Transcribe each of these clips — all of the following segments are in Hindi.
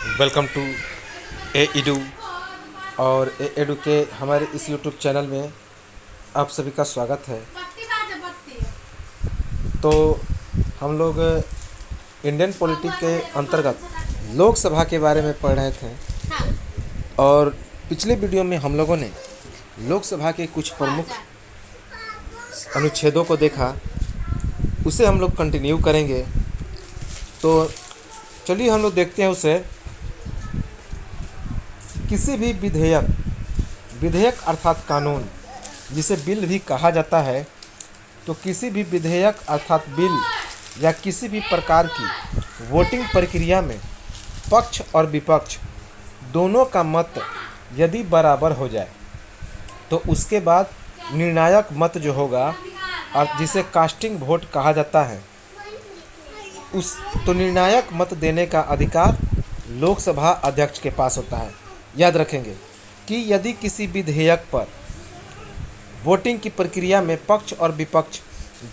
Welcome to A edu. और ए एडू के हमारे इस यूट्यूब चैनल में आप सभी का स्वागत है। तो हम लोग इंडियन पॉलिटिक्स के अंतर्गत लोकसभा के बारे में पढ़ रहे थे और पिछले वीडियो में हम लोगों ने लोकसभा के कुछ प्रमुख अनुच्छेदों को देखा, उसे हम लोग कंटिन्यू करेंगे। तो चलिए हम लोग देखते हैं उसे। किसी भी विधेयक अर्थात कानून, जिसे बिल भी कहा जाता है, तो किसी भी विधेयक अर्थात बिल या किसी भी प्रकार की वोटिंग प्रक्रिया में पक्ष और विपक्ष दोनों का मत यदि बराबर हो जाए तो उसके बाद निर्णायक मत जो होगा और जिसे कास्टिंग वोट कहा जाता है, तो निर्णायक मत देने का अधिकार लोकसभा अध्यक्ष के पास होता है। याद रखेंगे कि यदि किसी विधेयक पर वोटिंग की प्रक्रिया में पक्ष और विपक्ष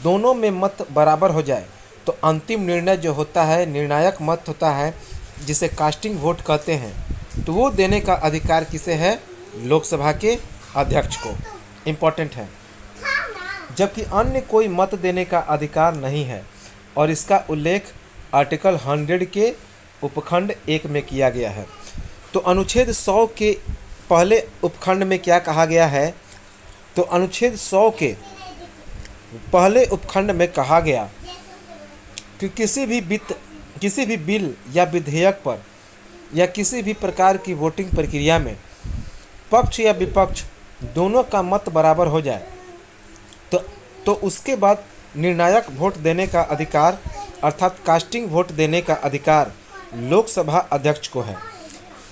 दोनों में मत बराबर हो जाए तो अंतिम निर्णय जो होता है, निर्णायक मत होता है, जिसे कास्टिंग वोट कहते हैं, तो वो देने का अधिकार किसे है? लोकसभा के अध्यक्ष को। इम्पोर्टेंट है। जबकि अन्य कोई मत देने का अधिकार नहीं है और इसका उल्लेख आर्टिकल 100 के उपखंड 1 में किया गया है। तो अनुच्छेद 100 के पहले उपखंड में क्या कहा गया है? तो अनुच्छेद 100 के पहले उपखंड में कहा गया कि किसी भी बिल या विधेयक पर या किसी भी प्रकार की वोटिंग प्रक्रिया में पक्ष या विपक्ष दोनों का मत बराबर हो जाए तो उसके बाद निर्णायक वोट देने का अधिकार अर्थात कास्टिंग वोट देने का अधिकार लोकसभा अध्यक्ष को है,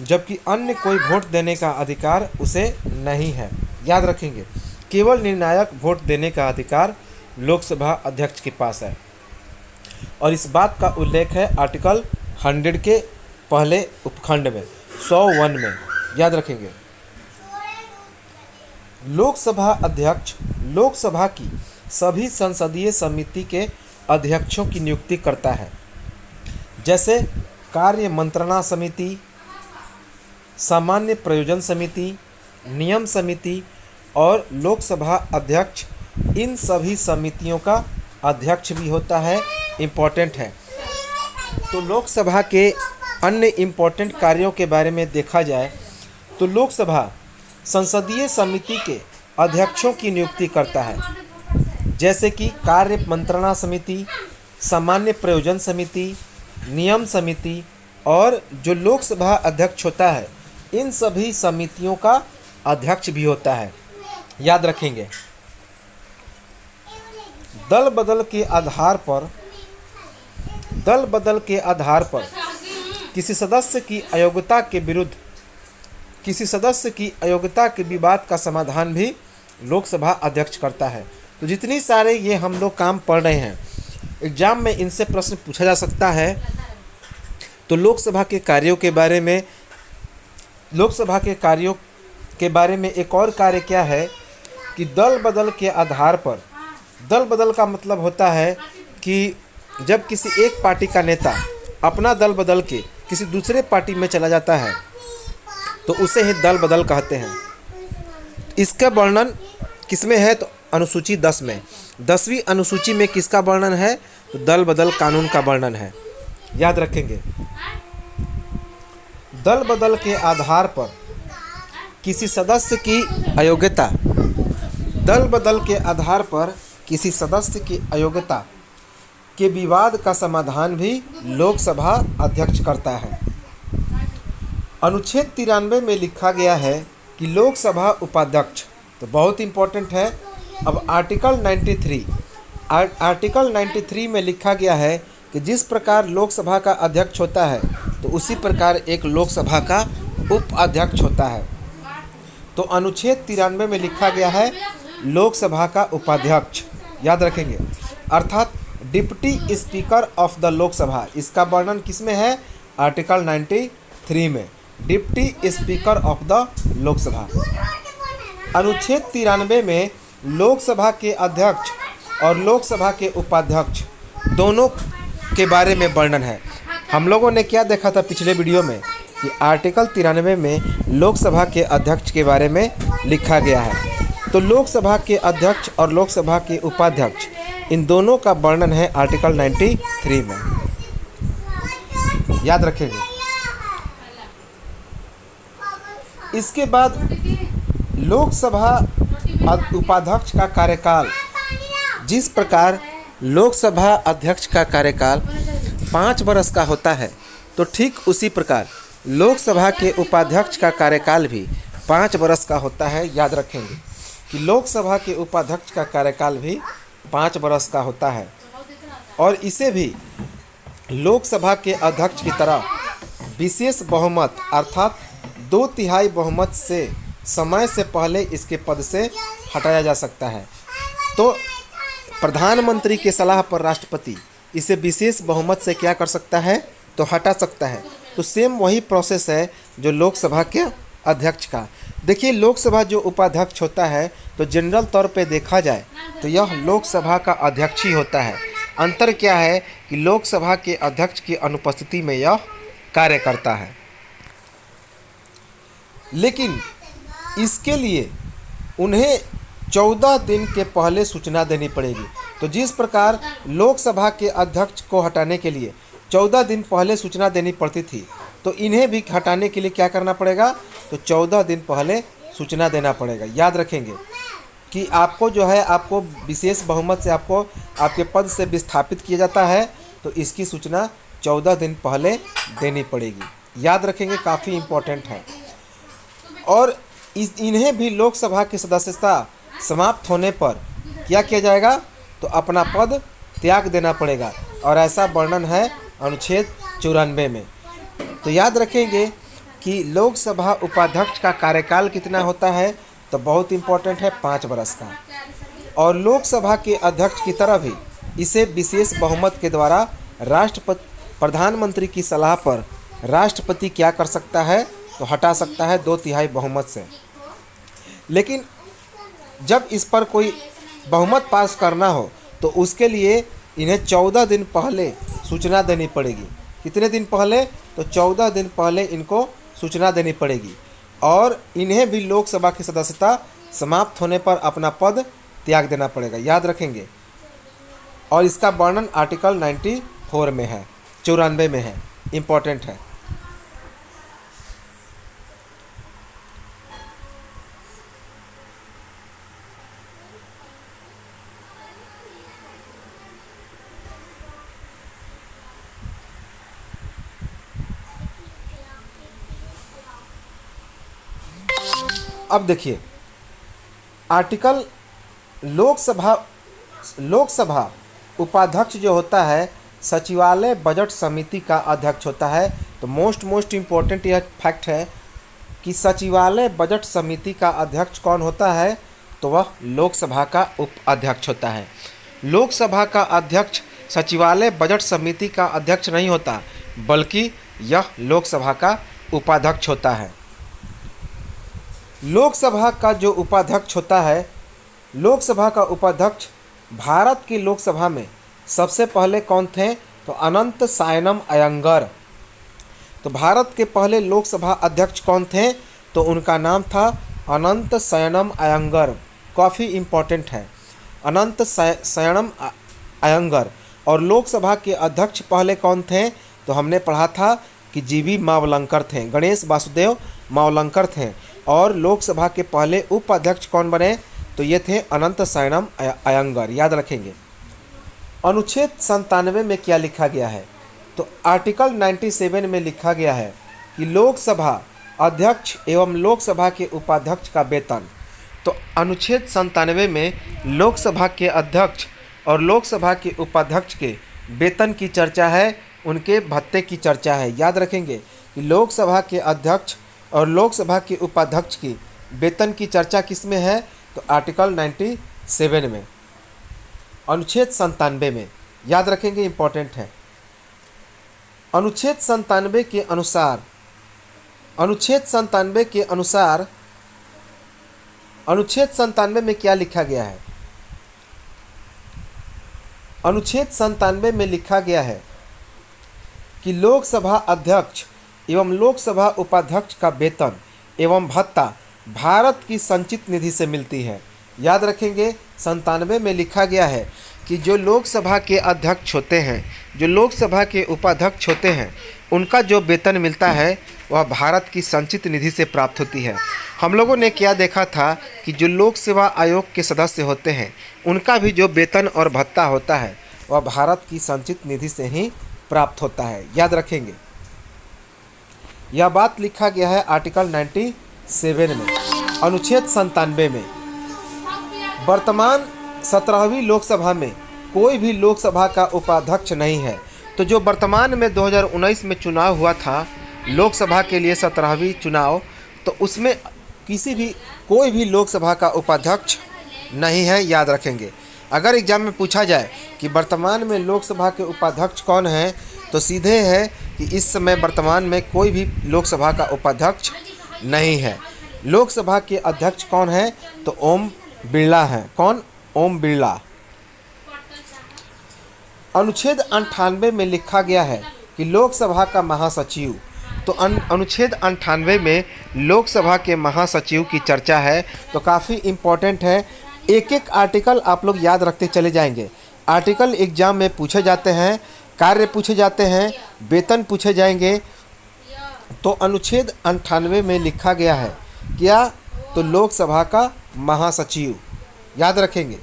जबकि अन्य कोई वोट देने का अधिकार उसे नहीं है। याद रखेंगे, केवल निर्णायक वोट देने का अधिकार लोकसभा अध्यक्ष के पास है और इस बात का उल्लेख है आर्टिकल 100 के पहले उपखंड में 101 में। याद रखेंगे, लोकसभा अध्यक्ष लोकसभा की सभी संसदीय समिति के अध्यक्षों की नियुक्ति करता है, जैसे कार्य मंत्रणा समिति, सामान्य प्रयोजन समिति, नियम समिति और लोकसभा अध्यक्ष इन सभी समितियों का अध्यक्ष भी होता है। इम्पोर्टेंट है। तो लोकसभा के अन्य इम्पोर्टेंट कार्यों के बारे में देखा जाए तो लोकसभा संसदीय समिति के अध्यक्षों की नियुक्ति करता है, जैसे कि कार्य मंत्रणा समिति, सामान्य प्रयोजन समिति, नियम समिति और जो लोकसभा अध्यक्ष होता है इन सभी समितियों का अध्यक्ष भी होता है। याद रखेंगे, दल बदल के आधार पर किसी सदस्य की अयोग्यता के विरुद्ध किसी सदस्य की अयोग्यता के विवाद का समाधान भी लोकसभा अध्यक्ष करता है। तो जितनी सारे ये हम लोग काम पढ़ रहे हैं, एग्जाम में इनसे प्रश्न पूछा जा सकता है। तो लोकसभा के कार्यों के बारे में एक और कार्य क्या है कि दल बदल का मतलब होता है कि जब किसी एक पार्टी का नेता अपना दल बदल के किसी दूसरे पार्टी में चला जाता है तो उसे ही दल बदल कहते हैं। इसका वर्णन किसमें है? तो अनुसूची 10 में। 10वीं अनुसूची में किसका वर्णन है? तो दल बदल कानून का वर्णन है। याद रखेंगे, दल बदल के आधार पर किसी सदस्य की अयोग्यता के विवाद का समाधान भी लोकसभा अध्यक्ष करता है। अनुच्छेद 93 में लिखा गया है कि लोकसभा उपाध्यक्ष, तो बहुत इम्पोर्टेंट है। अब आर्टिकल 93 में लिखा गया है कि जिस प्रकार लोकसभा का अध्यक्ष होता है तो उसी प्रकार एक लोकसभा का उपाध्यक्ष होता है। तो अनुच्छेद 93 में लिखा गया है लोकसभा का उपाध्यक्ष। याद रखेंगे, अर्थात deputy speaker of the Lok Sabha. इसका वर्णन किसमें है? आर्टिकल 93 में, deputy speaker of the Lok Sabha. अनुच्छेद 93 में लोकसभा के अध्यक्ष और लोकसभा के उपाध्यक्ष दोनों के बारे में वर्णन है। हम लोगों ने क्या देखा था पिछले वीडियो में कि आर्टिकल 93 में लोकसभा के अध्यक्ष के बारे में लिखा गया है। तो लोकसभा के अध्यक्ष और लोकसभा के उपाध्यक्ष इन दोनों का वर्णन है आर्टिकल 93 में, याद रखेंगे। इसके बाद लोकसभा उपाध्यक्ष का कार्यकाल, जिस प्रकार लोकसभा अध्यक्ष का कार्यकाल 5 वर्ष का होता है, तो ठीक उसी प्रकार लोकसभा के उपाध्यक्ष का कार्यकाल भी 5 वर्ष का होता है। याद रखेंगे कि लोकसभा के उपाध्यक्ष का कार्यकाल भी 5 वर्ष का होता है और इसे भी लोकसभा के अध्यक्ष की तरह विशेष बहुमत अर्थात 2/3 बहुमत से समय से पहले इसके पद से हटाया जा सकता है। तो प्रधानमंत्री के सलाह पर राष्ट्रपति इसे विशेष बहुमत से क्या कर सकता है, तो हटा सकता है। तो सेम वही प्रोसेस है जो लोकसभा के अध्यक्ष का। देखिए, लोकसभा जो उपाध्यक्ष होता है तो जनरल तौर पे देखा जाए तो यह लोकसभा का अध्यक्ष ही होता है। अंतर क्या है कि लोकसभा के अध्यक्ष की अनुपस्थिति में यह कार्य करता है, लेकिन इसके लिए उन्हें 14 दिन के पहले सूचना देनी पड़ेगी। तो जिस प्रकार लोकसभा के अध्यक्ष को हटाने के लिए 14 दिन पहले सूचना देनी पड़ती थी, तो इन्हें भी हटाने के लिए क्या करना पड़ेगा, तो 14 दिन पहले सूचना देना पड़ेगा। याद रखेंगे कि आपको जो है, आपको विशेष बहुमत से आपको आपके पद से विस्थापित किया जाता है, तो इसकी सूचना 14 दिन पहले देनी पड़ेगी। याद रखेंगे, काफ़ी इम्पोर्टेंट है। और इन्हें भी लोकसभा की सदस्यता समाप्त होने पर क्या किया जाएगा, तो अपना पद त्याग देना पड़ेगा और ऐसा वर्णन है अनुच्छेद 94 में। तो याद रखेंगे कि लोकसभा उपाध्यक्ष का कार्यकाल कितना होता है, तो बहुत इम्पोर्टेंट है, 5 वर्ष का। और लोकसभा के अध्यक्ष की तरह भी इसे विशेष बहुमत के द्वारा प्रधानमंत्री की सलाह पर राष्ट्रपति क्या कर सकता है, तो हटा सकता है 2/3 बहुमत से। लेकिन जब इस पर कोई बहुमत पास करना हो तो उसके लिए इन्हें 14 दिन पहले सूचना देनी पड़ेगी। कितने दिन पहले, तो 14 दिन पहले इनको सूचना देनी पड़ेगी और इन्हें भी लोकसभा की सदस्यता समाप्त होने पर अपना पद त्याग देना पड़ेगा। याद रखेंगे। और इसका वर्णन आर्टिकल 94 में है, 94 में है, इम्पोर्टेंट है। अब देखिए, आर्टिकल लोकसभा उपाध्यक्ष जो होता है सचिवालय बजट समिति का अध्यक्ष होता है। तो मोस्ट इम्पोर्टेंट यह फैक्ट है कि सचिवालय बजट समिति का अध्यक्ष कौन होता है, तो वह लोकसभा का उपाध्यक्ष होता है। लोकसभा का अध्यक्ष सचिवालय बजट समिति का अध्यक्ष नहीं होता, बल्कि यह लोकसभा का उपाध्यक्ष होता है। लोकसभा का जो उपाध्यक्ष होता है, लोकसभा का उपाध्यक्ष भारत की लोकसभा में सबसे पहले कौन थे, तो अनंत सायनम अयंगर। तो भारत के पहले लोकसभा अध्यक्ष कौन थे, तो उनका नाम था अनंत शयनम अयंगर। काफ़ी इम्पोर्टेंट है, अनंत शयनम अयंगर। और लोकसभा के अध्यक्ष पहले कौन थे, तो हमने पढ़ा था कि जीवी मावलंकर थे, गणेश वासुदेव मावलंकर थे। और लोकसभा के पहले उपाध्यक्ष कौन बने, तो ये थे अनंत शयनम अयंगर। याद रखेंगे। अनुच्छेद 97 में क्या लिखा गया है, तो आर्टिकल 97 में लिखा गया है कि लोकसभा अध्यक्ष एवं लोकसभा के उपाध्यक्ष का वेतन। तो अनुच्छेद 97 में लोकसभा के अध्यक्ष और लोकसभा के उपाध्यक्ष के वेतन की चर्चा है, उनके भत्ते की चर्चा है। याद रखेंगे कि लोकसभा के अध्यक्ष और लोकसभा के उपाध्यक्ष की वेतन की चर्चा किस में है, तो आर्टिकल 97 में, अनुच्छेद 97 में। याद रखेंगे, इम्पोर्टेंट है। अनुच्छेद 97 के अनुसार अनुच्छेद 97 में क्या लिखा गया है, अनुच्छेद 97 में लिखा गया है कि लोकसभा अध्यक्ष एवं लोकसभा उपाध्यक्ष का वेतन एवं भत्ता भारत की संचित निधि से मिलती है। याद रखेंगे 97 में लिखा गया है कि जो लोकसभा के अध्यक्ष होते हैं, जो लोकसभा के उपाध्यक्ष होते हैं, उनका जो वेतन मिलता है वह भारत की संचित निधि से प्राप्त होती है। हम लोगों ने क्या देखा था कि जो लोक सेवा आयोग के सदस्य होते हैं उनका भी जो वेतन और भत्ता होता है वह भारत की संचित निधि से ही प्राप्त होता है। याद रखेंगे, यह बात लिखा गया है आर्टिकल 97 में, अनुच्छेद 97 में। वर्तमान 17वीं लोकसभा में कोई भी लोकसभा का उपाध्यक्ष नहीं है। तो जो वर्तमान में 2019 में चुनाव हुआ था लोकसभा के लिए 17वीं चुनाव, तो उसमें कोई भी लोकसभा का उपाध्यक्ष नहीं है। याद रखेंगे, अगर एग्जाम में पूछा जाए कि वर्तमान में लोकसभा के उपाध्यक्ष कौन हैं, तो सीधे है कि इस समय वर्तमान में कोई भी लोकसभा का उपाध्यक्ष नहीं है। लोकसभा के अध्यक्ष कौन है, तो ओम बिरला हैं। कौन? ओम बिरला। अनुच्छेद 98 में लिखा गया है कि लोकसभा का महासचिव, तो अनुच्छेद 98 में लोकसभा के महासचिव की चर्चा है, तो काफ़ी इम्पोर्टेंट है। एक एक आर्टिकल आप लोग याद रखते चले जाएंगे। आर्टिकल एग्जाम में पूछे जाते हैं, कार्य पूछे जाते हैं, वेतन पूछे जाएंगे। तो अनुच्छेद 98 में लिखा गया है क्या, तो लोकसभा का महासचिव। याद रखेंगे,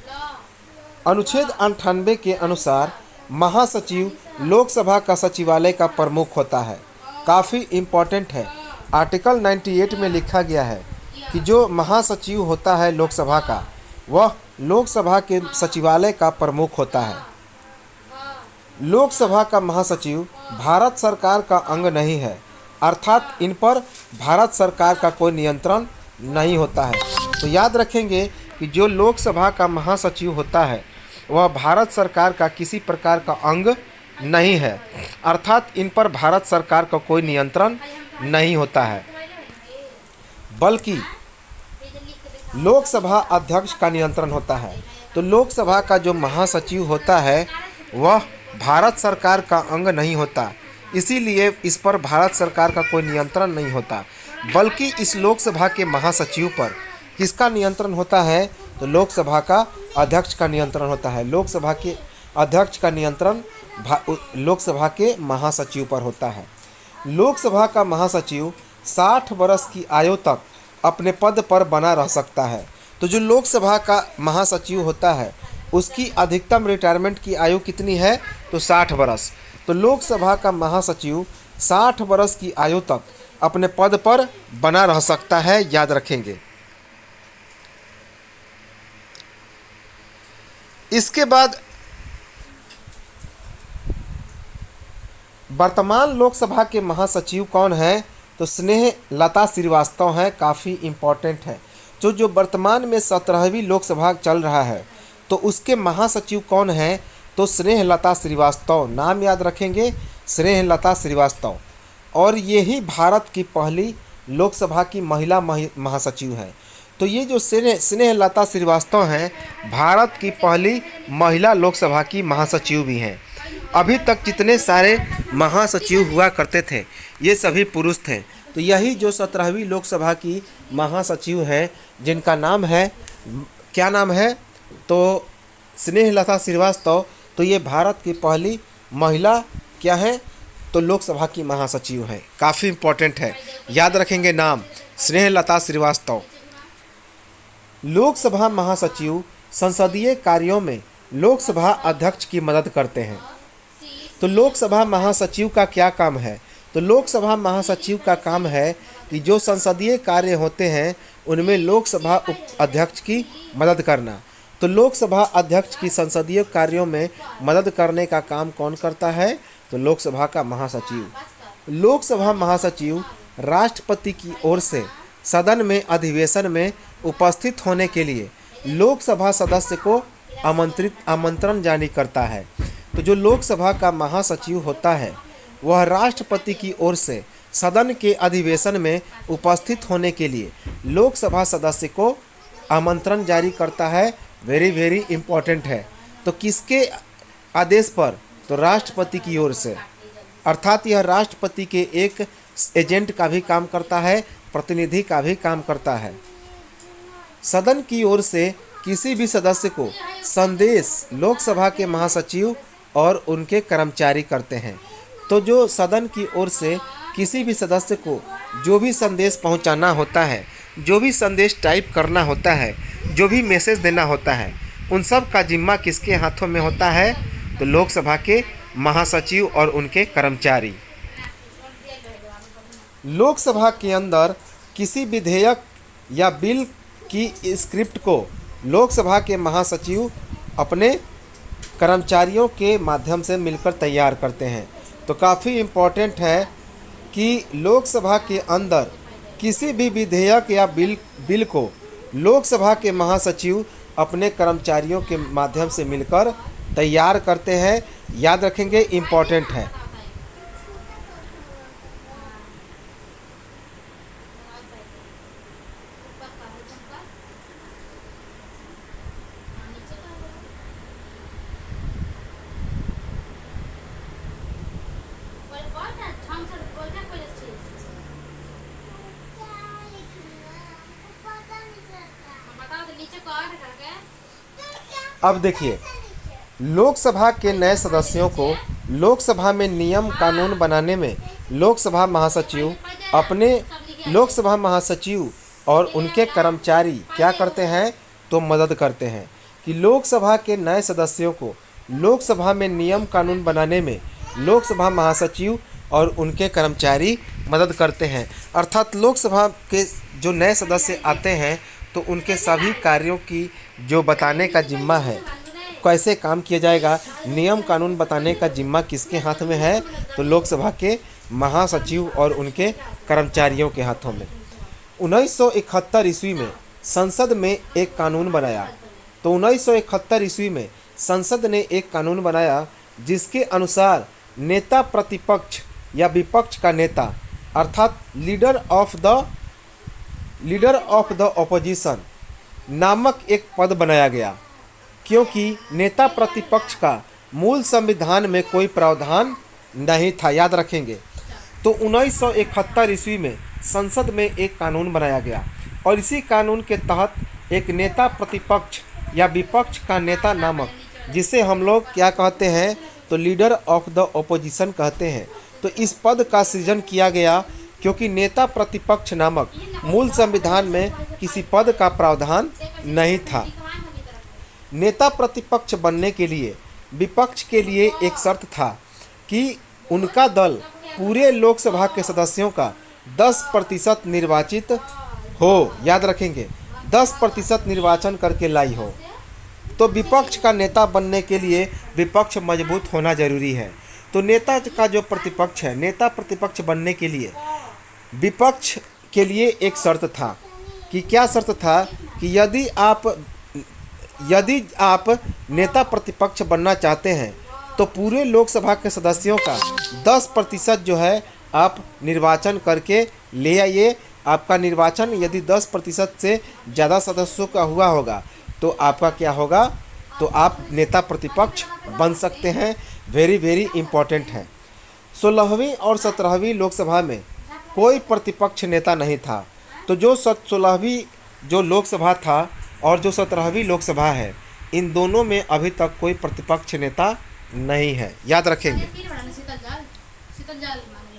अनुच्छेद 98 के अनुसार महासचिव लोकसभा का सचिवालय का प्रमुख होता है। काफ़ी इम्पोर्टेंट है। आर्टिकल 98 में लिखा गया है कि जो महासचिव होता है लोकसभा का, वह लोकसभा के सचिवालय का प्रमुख होता है। लोकसभा का महासचिव भारत सरकार का अंग नहीं है, अर्थात इन पर भारत सरकार का कोई नियंत्रण नहीं होता है। तो याद रखेंगे कि जो लोकसभा का महासचिव होता है वह भारत सरकार का किसी प्रकार का अंग नहीं है, अर्थात इन पर भारत सरकार का कोई नियंत्रण नहीं होता है, बल्कि लोकसभा अध्यक्ष का नियंत्रण होता है। तो लोकसभा का जो महासचिव होता है वह भारत सरकार का अंग नहीं होता, इसीलिए इस पर भारत सरकार का कोई नियंत्रण नहीं होता, बल्कि इस लोकसभा के महासचिव पर किसका नियंत्रण होता है, तो लोकसभा का अध्यक्ष का नियंत्रण होता है। लोकसभा के अध्यक्ष का नियंत्रण लोकसभा के महासचिव पर होता है। लोकसभा का महासचिव 60 वर्ष की आयु तक अपने पद पर बना रह सकता है। तो जो लोकसभा का महासचिव होता है उसकी अधिकतम रिटायरमेंट की आयु कितनी है, तो 60 वर्ष। तो लोकसभा का महासचिव 60 वर्ष की आयु तक अपने पद पर बना रह सकता है। याद रखेंगे। इसके बाद वर्तमान लोकसभा के महासचिव कौन है, तो स्नेहलता श्रीवास्तव हैं। काफ़ी इम्पोर्टेंट है। जो वर्तमान में 17वीं लोकसभा चल रहा है तो उसके महासचिव कौन हैं, तो स्नेहलता श्रीवास्तव। नाम याद रखेंगे, स्नेहलता श्रीवास्तव। और यही भारत की पहली लोकसभा की महिला महासचिव हैं। तो ये जो स्नेहलता श्रीवास्तव हैं भारत की पहली महिला लोकसभा की महासचिव भी हैं। अभी तक जितने सारे महासचिव हुआ करते थे ये सभी पुरुष थे। तो यही जो 17वीं लोकसभा की महासचिव हैं जिनका नाम है, क्या नाम है, तो स्नेहलता श्रीवास्तव। तो ये भारत की पहली महिला क्या है, तो लोकसभा की महासचिव है। काफ़ी इम्पोर्टेंट है, याद रखेंगे नाम, स्नेहलता श्रीवास्तव। लोकसभा महासचिव संसदीय कार्यों में लोकसभा अध्यक्ष की मदद करते हैं। तो लोकसभा महासचिव का क्या काम है, तो लोकसभा महासचिव का काम है कि जो संसदीय कार्य होते हैं उनमें लोकसभा अध्यक्ष की मदद करना। तो लोकसभा अध्यक्ष की संसदीय कार्यों में मदद करने का काम कौन करता है, तो लोकसभा का महासचिव। लोकसभा महासचिव राष्ट्रपति की ओर से सदन में अधिवेशन में उपस्थित होने के लिए लोकसभा सदस्य को आमंत्रण जारी करता है। तो जो लोकसभा का महासचिव होता है वह राष्ट्रपति की ओर से सदन के अधिवेशन में उपस्थित होने के लिए लोकसभा सदस्य को आमंत्रण जारी करता है। वेरी इम्पोर्टेंट है। तो किसके आदेश पर, तो राष्ट्रपति की ओर से, अर्थात यह राष्ट्रपति के एक एजेंट का भी काम करता है, प्रतिनिधि का भी काम करता है। सदन की ओर से किसी भी सदस्य को संदेश लोकसभा के महासचिव और उनके कर्मचारी करते हैं। तो जो सदन की ओर से किसी भी सदस्य को जो भी संदेश पहुंचाना होता है, जो भी संदेश टाइप करना होता है, जो भी मैसेज देना होता है, उन सब का जिम्मा किसके हाथों में होता है? तो लोकसभा के महासचिव और उनके कर्मचारी। लोकसभा के अंदर किसी विधेयक या बिल की स्क्रिप्ट को लोकसभा के महासचिव अपने कर्मचारियों के माध्यम से मिलकर तैयार करते हैं। तो काफ़ी इम्पोर्टेंट है कि लोकसभा के अंदर किसी भी विधेयक या बिल को लोकसभा के महासचिव अपने कर्मचारियों के माध्यम से मिलकर तैयार करते हैं। याद रखेंगे, इम्पोर्टेंट है। अब देखिए, लोकसभा के नए सदस्यों को लोकसभा में नियम कानून बनाने में लोकसभा महासचिव और उनके कर्मचारी क्या करते हैं? तो मदद करते हैं कि लोकसभा के नए सदस्यों को लोकसभा में नियम कानून बनाने में लोकसभा महासचिव और उनके कर्मचारी मदद करते हैं। अर्थात लोकसभा के जो नए सदस्य आते हैं तो उनके सभी कार्यों की जो बताने का जिम्मा है, कैसे काम किया जाएगा, नियम कानून बताने का जिम्मा किसके हाथ में है? तो लोकसभा के महासचिव और उनके कर्मचारियों के हाथों में। 1971 ईस्वी में संसद में एक कानून बनाया। तो 1971 ईस्वी में संसद ने एक कानून बनाया जिसके अनुसार नेता प्रतिपक्ष या विपक्ष का नेता अर्थात लीडर ऑफ द ऑपोजिशन नामक एक पद बनाया गया, क्योंकि नेता प्रतिपक्ष का मूल संविधान में कोई प्रावधान नहीं था। याद रखेंगे। तो 1971 ईस्वी में संसद में एक कानून बनाया गया और इसी कानून के तहत एक नेता प्रतिपक्ष या विपक्ष का नेता नामक, जिसे हम लोग क्या कहते हैं? तो लीडर ऑफ द ऑपोजिशन कहते हैं। तो इस पद का सृजन किया गया क्योंकि नेता प्रतिपक्ष नामक मूल संविधान में किसी पद का प्रावधान नहीं था। नेता प्रतिपक्ष बनने के लिए विपक्ष के लिए एक शर्त था कि उनका दल पूरे लोकसभा के सदस्यों का 10% निर्वाचित हो। याद रखेंगे, 10% निर्वाचन करके लाई हो। तो विपक्ष का नेता बनने के लिए विपक्ष मजबूत होना जरूरी है। तो नेता का जो प्रतिपक्ष है, नेता प्रतिपक्ष बनने के लिए विपक्ष के लिए एक शर्त था कि क्या शर्त था? कि यदि आप नेता प्रतिपक्ष बनना चाहते हैं तो पूरे लोकसभा के सदस्यों का 10% जो है आप निर्वाचन करके ले आइए। आपका निर्वाचन यदि 10% से ज़्यादा सदस्यों का हुआ होगा तो आपका क्या होगा? तो आप नेता प्रतिपक्ष बन सकते हैं। वेरी वेरी इम्पोर्टेंट है। 16वीं और 17वीं लोकसभा में कोई प्रतिपक्ष नेता नहीं था। तो जो 16वीं जो लोकसभा था और जो 17वीं लोकसभा है, इन दोनों में अभी तक कोई प्रतिपक्ष नेता नहीं है। याद रखेंगे।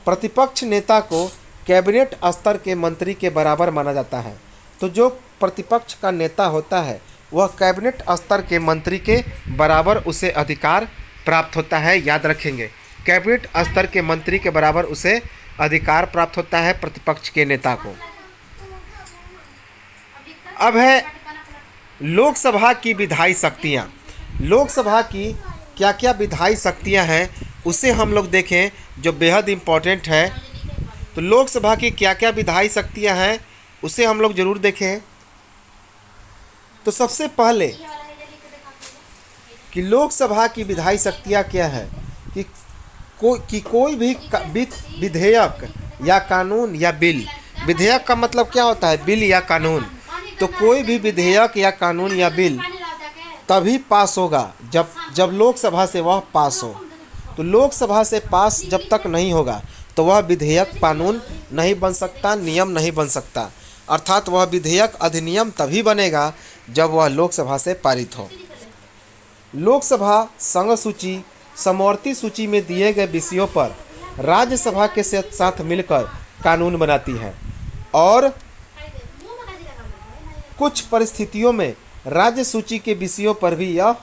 प्रतिपक्ष नेता को कैबिनेट स्तर के मंत्री के बराबर माना जाता है। तो जो प्रतिपक्ष का नेता होता है वह कैबिनेट स्तर के मंत्री के बराबर उसे अधिकार प्राप्त होता है। याद रखेंगे, कैबिनेट स्तर के मंत्री के बराबर उसे अधिकार प्राप्त होता है प्रतिपक्ष के नेता को। अब है लोकसभा की विधायी शक्तियाँ। लोकसभा की क्या क्या विधायी शक्तियाँ हैं उसे हम लोग देखें, जो बेहद इम्पोर्टेंट है। तो लोकसभा की क्या क्या विधायी शक्तियाँ हैं उसे हम लोग ज़रूर देखें। तो सबसे पहले कि लोकसभा की विधायी शक्तियाँ क्या है कि कोई भी विधेयक या कानून या बिल, विधेयक का मतलब क्या होता है? बिल या कानून। तो कोई भी विधेयक या कानून या बिल तभी पास होगा जब लोकसभा से वह पास हो। तो लोकसभा से पास जब तक नहीं होगा तो वह विधेयक कानून नहीं बन सकता, नियम नहीं बन सकता। अर्थात वह विधेयक अधिनियम तभी बनेगा जब वह लोकसभा से पारित हो। लोकसभा संघ सूची समवर्ती सूची में दिए गए विषयों पर राज्यसभा के साथ मिलकर कानून बनाती है और कुछ परिस्थितियों में राज्य सूची के विषयों पर भी यह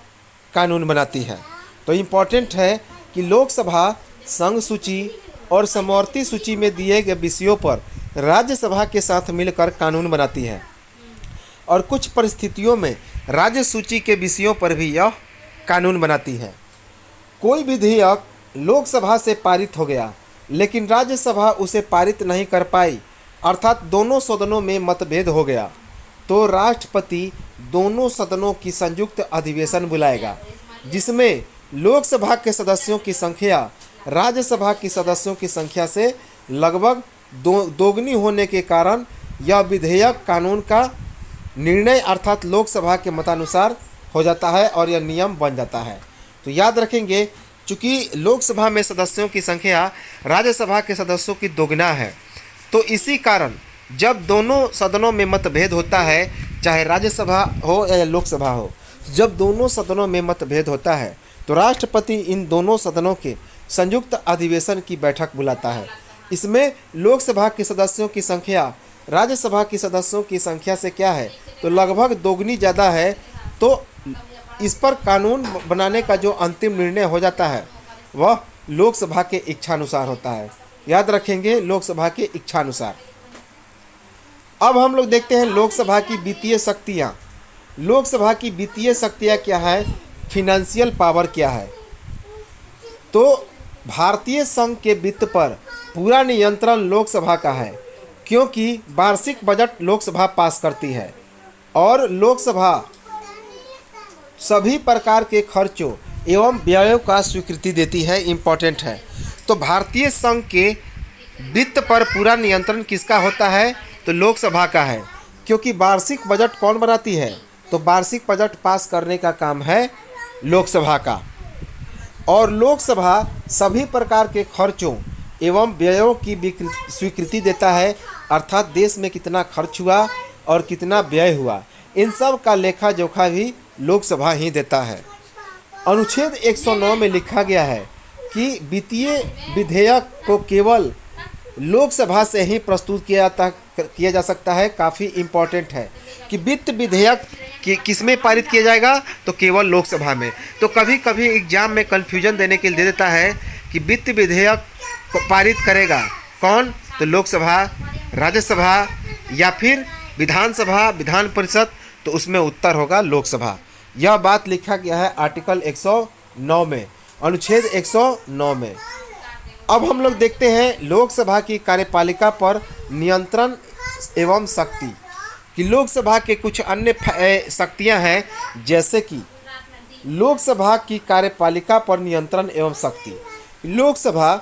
कानून बनाती है। तो इम्पॉर्टेंट है कि लोकसभा संघ सूची और समवर्ती सूची में दिए गए विषयों पर राज्यसभा के साथ मिलकर कानून बनाती है और कुछ परिस्थितियों में राज्य सूची के विषयों पर भी यह कानून बनाती है। कोई विधेयक लोकसभा से पारित हो गया लेकिन राज्यसभा उसे पारित नहीं कर पाई, अर्थात दोनों सदनों में मतभेद हो गया, तो राष्ट्रपति दोनों सदनों की संयुक्त अधिवेशन बुलाएगा जिसमें लोकसभा के सदस्यों की संख्या राज्यसभा की सदस्यों की संख्या से लगभग दोगुनी होने के कारण यह विधेयक कानून का निर्णय अर्थात लोकसभा के मतानुसार हो जाता है और यह नियम बन जाता है। तो याद रखेंगे, चूँकि लोकसभा में सदस्यों की संख्या राज्यसभा के सदस्यों की दोगुना है, तो इसी कारण जब दोनों सदनों में मतभेद होता है, चाहे राज्यसभा हो या लोकसभा हो, जब दोनों सदनों में मतभेद होता है तो राष्ट्रपति इन दोनों सदनों के संयुक्त अधिवेशन की बैठक बुलाता है। इसमें लोकसभा के सदस्यों की संख्या राज्यसभा की सदस्यों की संख्या से क्या है, तो लगभग दोगुनी ज़्यादा है, तो इस पर कानून बनाने का जो अंतिम निर्णय हो जाता है वह लोकसभा के इच्छानुसार होता है। याद रखेंगे, लोकसभा के इच्छानुसार। अब हम लोग देखते हैं लोकसभा की वित्तीय शक्तियाँ। लोकसभा की वित्तीय शक्तियाँ क्या है, फिनेंशियल पावर क्या है। तो भारतीय संघ के वित्त पर पूरा नियंत्रण लोकसभा का है, क्योंकि वार्षिक बजट लोकसभा पास करती है और लोकसभा सभी प्रकार के खर्चों एवं व्ययों का स्वीकृति देती है। इम्पोर्टेंट है। तो भारतीय संघ के वित्त पर पूरा नियंत्रण किसका होता है, तो लोकसभा का है, क्योंकि वार्षिक बजट कौन बनाती है, तो वार्षिक बजट पास करने का काम है लोकसभा का। और लोकसभा सभी प्रकार के खर्चों एवं व्ययों की स्वीकृति देता है, अर्थात देश में कितना खर्च हुआ और कितना व्यय हुआ, इन सब का लेखा जोखा भी लोकसभा ही देता है। अनुच्छेद 109 में लिखा गया है कि वित्तीय विधेयक को केवल लोकसभा से ही प्रस्तुत किया जा सकता है। काफ़ी इम्पोर्टेंट है कि वित्त विधेयक किस में पारित किया जाएगा, तो केवल लोकसभा में। तो कभी कभी एग्जाम में कन्फ्यूजन देने के लिए दे देता है कि वित्त विधेयक पारित करेगा कौन, तो लोकसभा, राज्यसभा या फिर विधानसभा, विधान परिषद, तो उसमें उत्तर होगा लोकसभा। यह बात लिखा गया है आर्टिकल 109 में, अनुच्छेद 109 में। अब हम लोग देखते हैं लोकसभा की कार्यपालिका पर नियंत्रण एवं शक्ति कि लोकसभा के कुछ अन्य शक्तियां हैं, जैसे कि लोकसभा की कार्यपालिका पर नियंत्रण एवं शक्ति। लोकसभा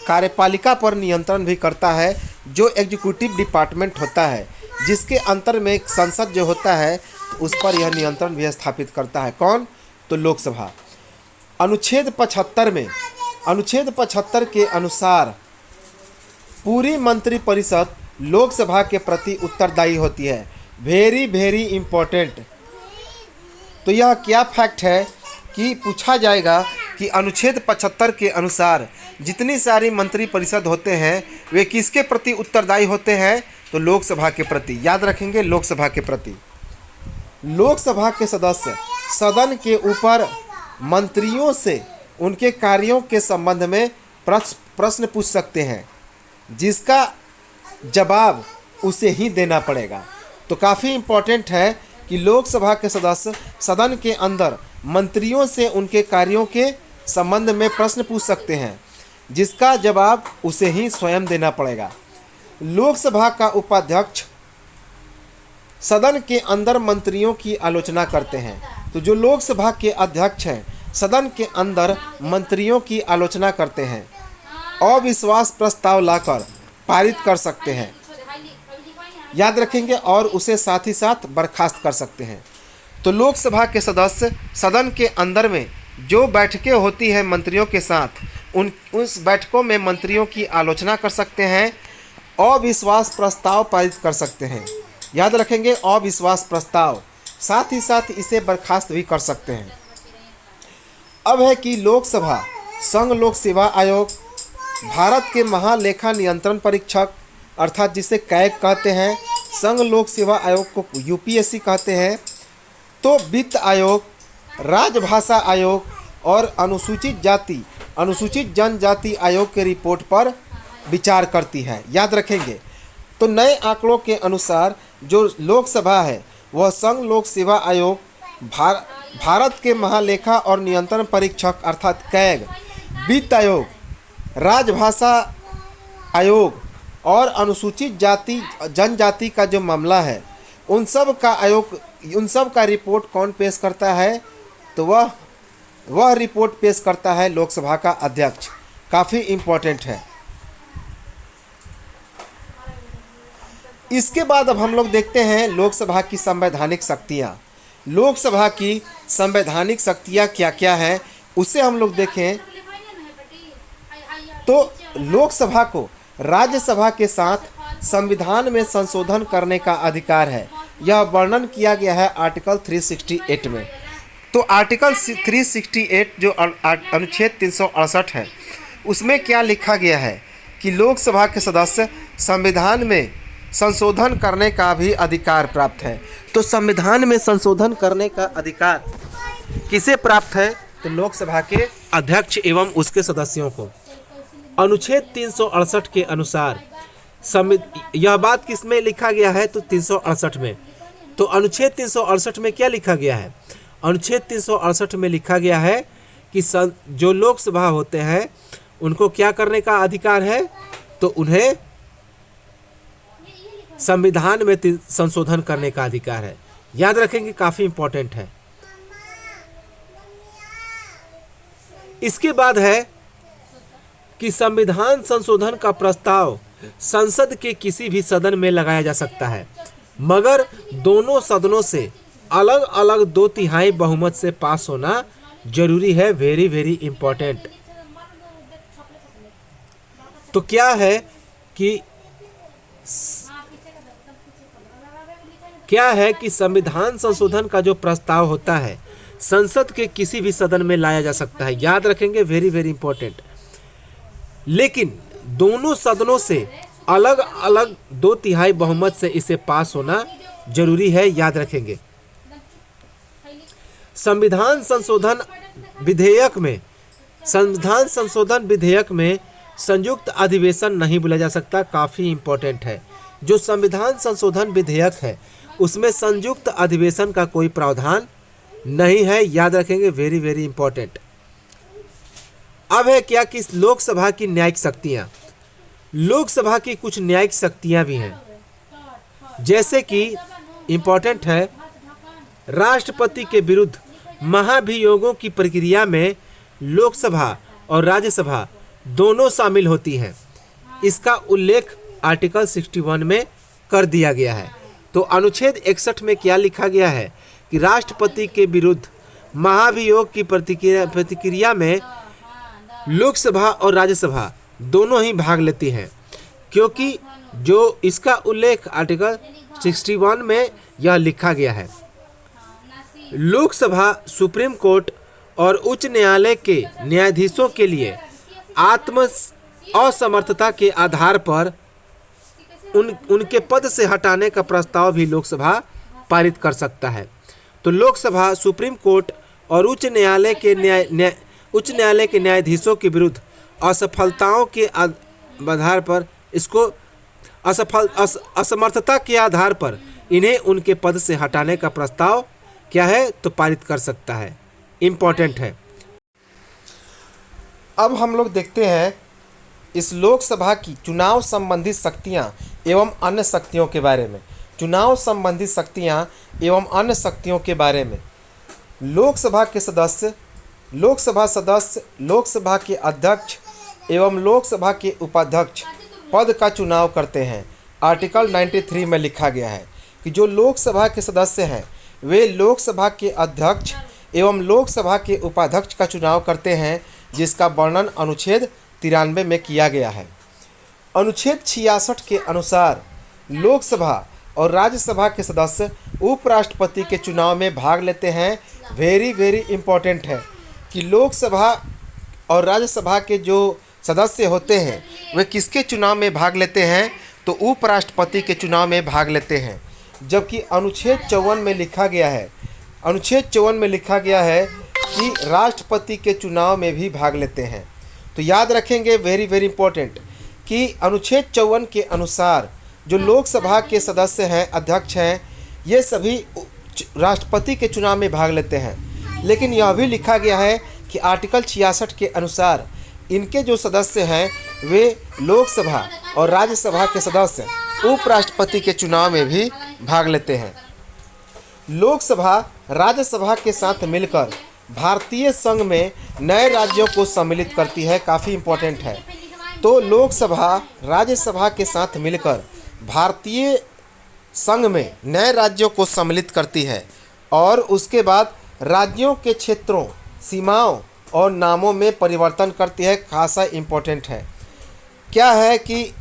कार्यपालिका पर नियंत्रण भी करता है, जो एग्जीक्यूटिव डिपार्टमेंट होता है, जिसके अंतर में एक संसद जो होता है, तो उस पर यह नियंत्रण भी स्थापित करता है। कौन, तो लोकसभा। अनुच्छेद 75 में, अनुच्छेद 75 के अनुसार पूरी मंत्रिपरिषद लोकसभा के प्रति उत्तरदायी होती है। Very very important. तो यह क्या फैक्ट है कि पूछा जाएगा कि अनुच्छेद 75 के अनुसार जितनी सारी मंत्रिपरिषद होते हैं वे किसके प्रति उत्तरदायी होते हैं, तो लोकसभा के प्रति। याद रखेंगे, लोकसभा के प्रति। लोकसभा के सदस्य सदन के ऊपर मंत्रियों से उनके कार्यों के संबंध में प्रश्न पूछ सकते हैं, जिसका जवाब उसे ही देना पड़ेगा। तो काफ़ी इम्पोर्टेंट है कि लोकसभा के सदस्य सदन के अंदर मंत्रियों से उनके कार्यों के संबंध में प्रश्न पूछ सकते हैं, जिसका जवाब उसे ही स्वयं देना पड़ेगा। लोकसभा का उपाध्यक्ष सदन के अंदर मंत्रियों की आलोचना करते हैं। तो जो लोकसभा के अध्यक्ष हैं सदन के अंदर मंत्रियों की आलोचना करते हैं, अविश्वास प्रस्ताव लाकर पारित कर सकते हैं। याद रखेंगे, और उसे साथ ही साथ बर्खास्त कर सकते हैं। तो लोकसभा के सदस्य सदन के अंदर में जो बैठकें होती हैं मंत्रियों के साथ, उन उस बैठकों में मंत्रियों की आलोचना कर सकते हैं, अविश्वास प्रस्ताव पारित कर सकते हैं। याद रखेंगे, अविश्वास प्रस्ताव, साथ ही साथ इसे बर्खास्त भी कर सकते हैं। अब है कि लोकसभा, संघ लोक सेवा आयोग, भारत के महालेखा नियंत्रण परीक्षक अर्थात जिसे कैग कहते हैं, संघ लोक सेवा आयोग को यूपीएससी कहते हैं, तो वित्त आयोग, राजभाषा आयोग और अनुसूचित जनजाति आयोग के रिपोर्ट पर विचार करती है। याद रखेंगे, तो नए आंकड़ों के अनुसार जो लोकसभा है वह संघ लोक सेवा आयोग, भारत के महालेखा और नियंत्रण परीक्षक अर्थात कैग, वित्त आयोग, राजभाषा आयोग और अनुसूचित जनजाति का जो मामला है उन सब का रिपोर्ट कौन पेश करता है, तो वह रिपोर्ट पेश करता है लोकसभा का अध्यक्ष। काफ़ी इम्पोर्टेंट है। इसके बाद अब हम लोग देखते हैं लोकसभा की संवैधानिक शक्तियाँ। लोकसभा की संवैधानिक शक्तियाँ क्या क्या हैं उसे हम लोग देखें तो लोकसभा को राज्यसभा के साथ संविधान में संशोधन करने का अधिकार है। यह वर्णन किया गया है आर्टिकल 368 में। तो आर्टिकल 368 जो अनुच्छेद 368 है उसमें क्या लिखा गया है कि लोकसभा के सदस्य संविधान में संशोधन करने का भी अधिकार प्राप्त है। तो संविधान में संशोधन करने का अधिकार किसे प्राप्त है, तो लोकसभा के अध्यक्ष एवं उसके सदस्यों को। अनुच्छेद 368 के अनुसार यह बात किस में लिखा गया है, तो 368 में। तो अनुच्छेद 368 में क्या लिखा गया है, अनुच्छेद 368 में लिखा गया है कि जो लोकसभा होते हैं उनको क्या करने का अधिकार है, तो उन्हें संविधान में संशोधन करने का अधिकार है। याद रखेंगे, काफ़ी इंपॉर्टेंट है। इसके बाद है कि संविधान संशोधन का प्रस्ताव संसद के किसी भी सदन में लगाया जा सकता है, मगर दोनों सदनों से अलग अलग 2/3 बहुमत से पास होना जरूरी है। Very very important. तो क्या है कि संविधान संशोधन का जो प्रस्ताव होता है संसद के किसी भी सदन में लाया जा सकता है। याद रखेंगे, वेरी वेरी इंपॉर्टेंट। लेकिन दोनों सदनों से अलग अलग 2/3 बहुमत से इसे पास होना जरूरी है। याद रखेंगे। संविधान संशोधन विधेयक में संयुक्त अधिवेशन नहीं बुलाया जा सकता। काफ़ी इंपॉर्टेंट है। जो संविधान संशोधन विधेयक है उसमें संयुक्त अधिवेशन का कोई प्रावधान नहीं है। याद रखेंगे, वेरी वेरी इंपॉर्टेंट। अब है क्या कि लोकसभा की न्यायिक शक्तियाँ। लोकसभा की कुछ न्यायिक शक्तियाँ भी हैं, जैसे कि इंपॉर्टेंट है, राष्ट्रपति के विरुद्ध महाभियोगों की प्रक्रिया में लोकसभा और राज्यसभा दोनों शामिल होती हैं। इसका उल्लेख आर्टिकल 61 में कर दिया गया है। तो अनुच्छेद 61 में क्या लिखा गया है कि राष्ट्रपति के विरुद्ध महाभियोग की प्रतिक्रिया में लोकसभा और राज्यसभा दोनों ही भाग लेती हैं, क्योंकि जो इसका उल्लेख आर्टिकल 61 में यह लिखा गया है। लोकसभा सुप्रीम कोर्ट और उच्च न्यायालय के न्यायाधीशों के लिए असमर्थता के आधार पर उनके पद से हटाने का प्रस्ताव भी लोकसभा पारित कर सकता है। तो लोकसभा सुप्रीम कोर्ट और उच्च न्यायालय के न्यायाधीशों के विरुद्ध असफलताओं के आधार पर असमर्थता के आधार पर इन्हें उनके पद से हटाने का प्रस्ताव क्या है, तो पारित कर सकता है। इम्पोर्टेंट है। अब हम लोग देखते हैं इस लोकसभा की चुनाव संबंधी शक्तियां एवं अन्य शक्तियों के बारे में। चुनाव संबंधी शक्तियां एवं अन्य शक्तियों के बारे में। लोकसभा के सदस्य, लोकसभा के अध्यक्ष एवं लोकसभा के उपाध्यक्ष पद का चुनाव करते हैं। आर्टिकल 93 में लिखा गया है कि जो लोकसभा के सदस्य हैं वे लोकसभा के अध्यक्ष एवं लोकसभा के उपाध्यक्ष का चुनाव करते हैं। जिसका वर्णन अनुच्छेद 93 में किया गया है। अनुच्छेद 66 के अनुसार लोकसभा और राज्यसभा के सदस्य उपराष्ट्रपति के चुनाव में भाग लेते हैं। वेरी वेरी इम्पोर्टेंट है कि लोकसभा और राज्यसभा के जो सदस्य होते हैं वे किसके चुनाव में भाग लेते हैं, तो उपराष्ट्रपति के चुनाव में भाग लेते हैं। जबकि अनुच्छेद 54 में लिखा गया है, अनुच्छेद 54 में लिखा गया है कि राष्ट्रपति के चुनाव में भी भाग लेते हैं। तो याद रखेंगे, वेरी वेरी इंपॉर्टेंट, कि अनुच्छेद 54 के अनुसार जो लोकसभा के सदस्य हैं, अध्यक्ष हैं, ये सभी राष्ट्रपति के चुनाव में भाग लेते हैं। लेकिन यह भी लिखा गया है कि आर्टिकल 66 के अनुसार इनके जो सदस्य हैं वे लोकसभा और राज्यसभा के सदस्य उपराष्ट्रपति के चुनाव में भी भाग लेते हैं। लोकसभा राज्यसभा के साथ मिलकर भारतीय संघ में नए राज्यों को सम्मिलित करती है। काफ़ी इम्पोर्टेंट है। तो लोकसभा राज्यसभा के साथ मिलकर भारतीय संघ में नए राज्यों को सम्मिलित करती है और उसके बाद राज्यों के क्षेत्रों, सीमाओं और नामों में परिवर्तन करती है। खासा इम्पोर्टेंट है। क्या है कि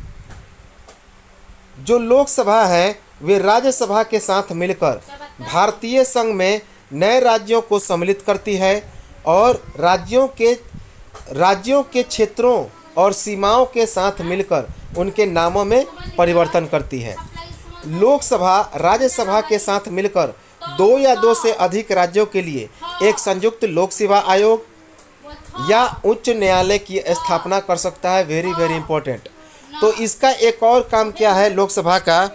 जो लोकसभा है वे राज्यसभा के साथ मिलकर भारतीय संघ में नए राज्यों को सम्मिलित करती है और राज्यों के क्षेत्रों और सीमाओं के साथ मिलकर उनके नामों में परिवर्तन करती है। लोकसभा राज्यसभा के साथ मिलकर 2 या 2 से अधिक राज्यों के लिए एक संयुक्त लोक सेवा आयोग या उच्च न्यायालय की स्थापना कर सकता है। Very very important. तो इसका एक और काम क्या है लोकसभा का,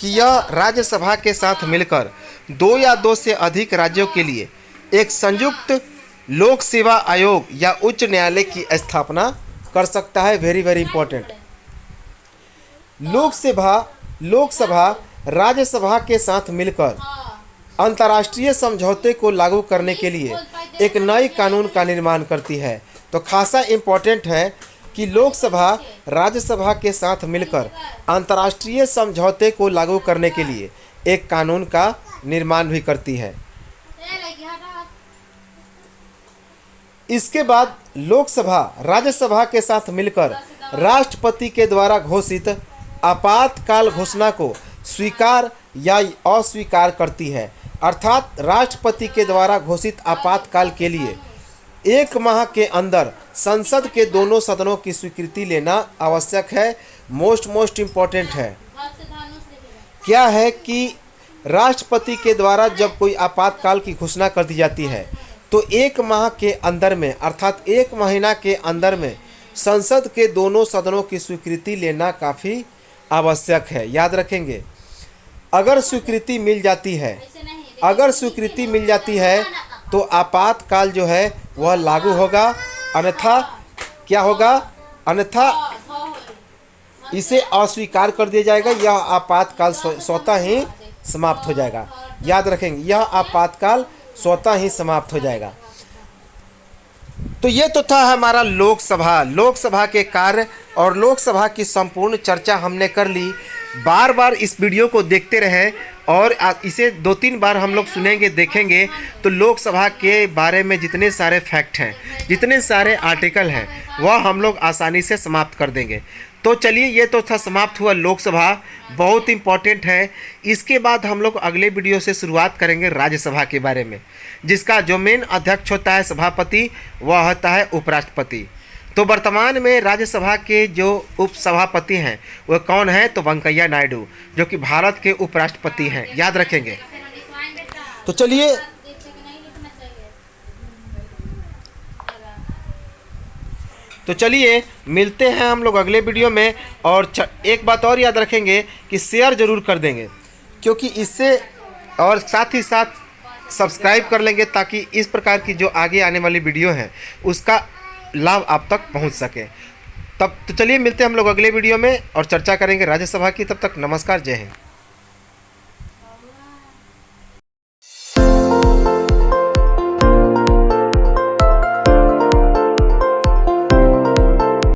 कि यह राज्यसभा के साथ मिलकर 2 या 2 से अधिक राज्यों के लिए एक संयुक्त लोक सेवा आयोग या उच्च न्यायालय की स्थापना कर सकता है। Very very important. Lok Sabha Rajya Sabha के साथ मिलकर अंतर्राष्ट्रीय समझौते को लागू करने के लिए एक नई कानून का निर्माण करती है। तो खासा इम्पोर्टेंट है कि लोकसभा राज्यसभा के साथ मिलकर अंतर्राष्ट्रीय समझौते को लागू करने के लिए एक कानून का निर्माण भी करती है। इसके बाद लोकसभा राज्यसभा के साथ मिलकर राष्ट्रपति के द्वारा घोषित आपातकाल घोषणा को स्वीकार या अस्वीकार करती है। अर्थात राष्ट्रपति के द्वारा घोषित आपातकाल के लिए 1 माह के अंदर संसद के दोनों सदनों की स्वीकृति लेना आवश्यक है। मोस्ट इम्पोर्टेंट है। क्या है कि राष्ट्रपति के द्वारा जब कोई आपातकाल की घोषणा कर दी जाती है तो 1 माह के अंदर में, अर्थात 1 महीना के अंदर में संसद के दोनों सदनों की स्वीकृति लेना काफ़ी आवश्यक है। याद रखेंगे, अगर स्वीकृति मिल जाती है तो आपातकाल जो है वह लागू होगा, अन्यथा क्या होगा, अन्यथा इसे अस्वीकार कर दिया जाएगा। यह आपातकाल स्वतः ही समाप्त हो जाएगा। याद रखेंगे, यह आपातकाल स्वतः ही समाप्त हो जाएगा। तो ये तो था हमारा लोकसभा के कार्य और लोकसभा की संपूर्ण चर्चा हमने कर ली। बार बार इस वीडियो को देखते रहें और इसे 2-3 बार हम लोग सुनेंगे, देखेंगे तो लोकसभा के बारे में जितने सारे फैक्ट हैं, जितने सारे आर्टिकल हैं, वह हम लोग आसानी से समाप्त कर देंगे। तो चलिए, ये तो था समाप्त हुआ लोकसभा, बहुत इम्पॉर्टेंट है। इसके बाद हम लोग अगले वीडियो से शुरुआत करेंगे राज्यसभा के बारे में, जिसका जो मेन अध्यक्ष होता है सभापति, वह होता है उपराष्ट्रपति। तो वर्तमान में राज्यसभा के जो उपसभापति हैं वह कौन है, तो वेंकैया नायडू, जो कि भारत के उपराष्ट्रपति हैं। याद रखेंगे। तो चलिए मिलते हैं हम लोग अगले वीडियो में। और एक बात और याद रखेंगे कि शेयर ज़रूर कर देंगे, क्योंकि इससे, और साथ ही साथ सब्सक्राइब कर लेंगे ताकि इस प्रकार की जो आगे आने वाली वीडियो है उसका लाभ आप तक पहुंच सके। तब तो चलिए मिलते हैं हम लोग अगले वीडियो में और चर्चा करेंगे राज्यसभा की। तब तक नमस्कार, जय हिंद।